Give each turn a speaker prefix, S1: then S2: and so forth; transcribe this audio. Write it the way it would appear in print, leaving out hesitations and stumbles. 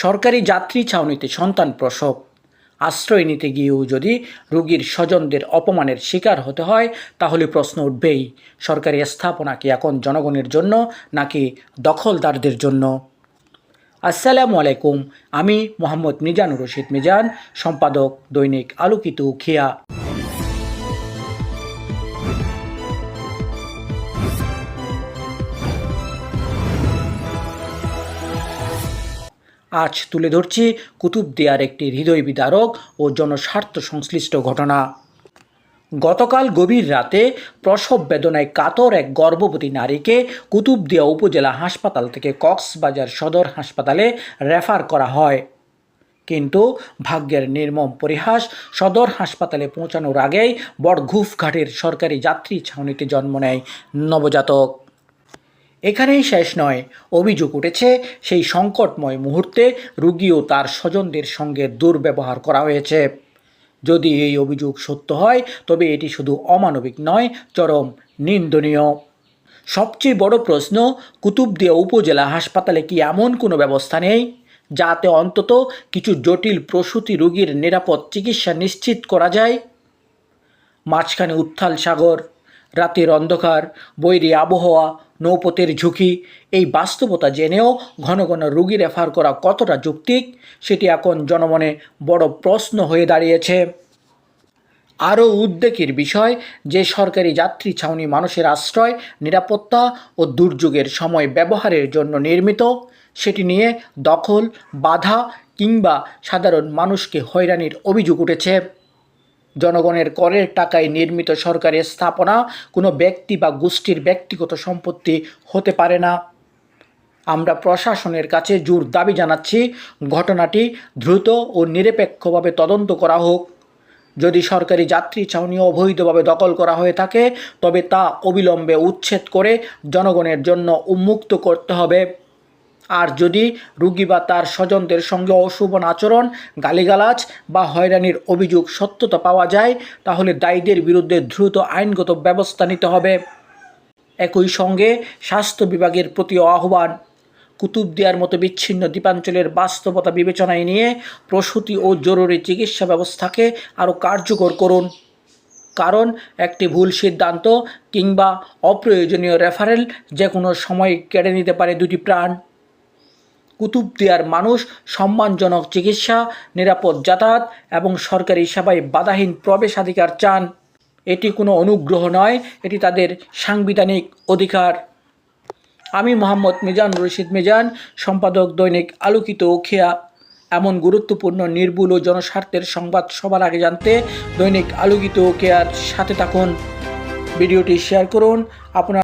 S1: সরকারি যাত্রী ছাউনিতে সন্তান প্রসব, আশ্রয় নিতে গিয়েও যদি রোগীর স্বজনদের অপমানের শিকার হতে হয়, তাহলে প্রশ্ন উঠবেই, সরকারি স্থাপনা কি এখন জনগণের জন্য নাকি দখলদারদের জন্য? আসসালামু আলাইকুম, আমি মোহাম্মদ মিজানুর রশিদ মিজান, সম্পাদক দৈনিক আলোকিত উখিয়া। আজ তুলে ধরছি কুতুবদিয়ার একটি হৃদয় বিদারক ও জনস্বার্থ সংশ্লিষ্ট ঘটনা। গতকাল গভীর রাতে প্রসব বেদনায় কাতর এক গর্ভবতী নারীকে কুতুবদিয়া উপজেলা হাসপাতাল থেকে কক্সবাজার সদর হাসপাতালে রেফার করা হয়। কিন্তু ভাগ্যের নির্মম পরিহাস, সদর হাসপাতালে পৌঁছানোর আগেই বড়ঘুফঘাটের সরকারি যাত্রী ছাউনিতে জন্ম নেয় নবজাতক। এখানেই শেষ নয়, অভিযোগ উঠেছে সেই সংকটময় মুহূর্তে রোগী ও তার স্বজনদের সঙ্গে দুর্ব্যবহার করা হয়েছে। যদি এই অভিযোগ সত্য হয়, তবে এটি শুধু অমানবিক নয়, চরম নিন্দনীয়। সবচেয়ে বড় প্রশ্ন, কুতুবদিয়া উপজেলা হাসপাতালে কি এমন কোনো ব্যবস্থা নেই যাতে অন্তত কিছু জটিল প্রসূতি রোগীর নিরাপদ চিকিৎসা নিশ্চিত করা যায়? মাঝখানে উত্তাল সাগর, রাতের অন্ধকার, বৈরী আবহাওয়া, নৌপথের ঝুঁকি, এই বাস্তবতা জেনেও ঘন ঘন রোগী রেফার করা কতটা যৌক্তিক, সেটি এখন জনমনে বড় প্রশ্ন হয়ে দাঁড়িয়েছে। আরও উদ্বেগের বিষয় যে সরকারি যাত্রী ছাউনি মানুষের আশ্রয়, নিরাপত্তা ও দুর্যোগের সময় ব্যবহারের জন্য নির্মিত, সেটি নিয়ে দখল, বাধা কিংবা সাধারণ মানুষকে হয়রানির অভিযোগ উঠেছে। জনগণের করের টাকায় নির্মিত সরকারি স্থাপনা কোনো ব্যক্তি বা গোষ্ঠীর ব্যক্তিগত সম্পত্তি হতে পারে না। আমরা প্রশাসনের কাছে জোর দাবি জানাচ্ছি, ঘটনাটি দ্রুত ও নিরপেক্ষভাবে তদন্ত করা হোক। যদি সরকারি যাত্রী ছাউনি অবৈধভাবে দখল করা হয়ে থাকে, তবে তা অবিলম্বে উচ্ছেদ করে জনগণের জন্য উন্মুক্ত করতে হবে। আর যদি রোগী বা তার স্বজনদের সঙ্গে অশোভন আচরণ, গালিগালাজ বা হয়রানির অভিযোগ সত্যতা পাওয়া যায়, তাহলে দায়ীদের বিরুদ্ধে দ্রুত আইনগত ব্যবস্থা নিতে হবে। একই সঙ্গে স্বাস্থ্য বিভাগের প্রতি আহ্বান, কুতুবদিয়ার মতো বিচ্ছিন্ন দ্বীপাঞ্চলের বাস্তবতা বিবেচনায় নিয়ে প্রসূতি ও জরুরি চিকিৎসা ব্যবস্থাকে আরও কার্যকর করুন। কারণ একটি ভুল সিদ্ধান্ত কিংবা অপ্রয়োজনীয় রেফারেল যে কোনো সময় কেড়ে নিতে পারে দুটি প্রাণ। কুতুবদিয়ার মানুষ সম্মানজনক চিকিৎসা, নিরাপদ যাতায়াত এবং সরকারি সেবায় বাধাহীন প্রবেশাধিকার চান। এটি কোনো অনুগ্রহ নয়, এটি তাদের সাংবিধানিক অধিকার। আমি মোহাম্মদ মিজানুর রশিদ মিজান, সম্পাদক দৈনিক আলোকিত উখিয়া। এমন গুরুত্বপূর্ণ, নির্ভুল ও জনস্বার্থের সংবাদ সবার আগে জানতে দৈনিক আলোকিত উখিয়ার সাথে থাকুন। ভিডিওটি শেয়ার করুন। আপনার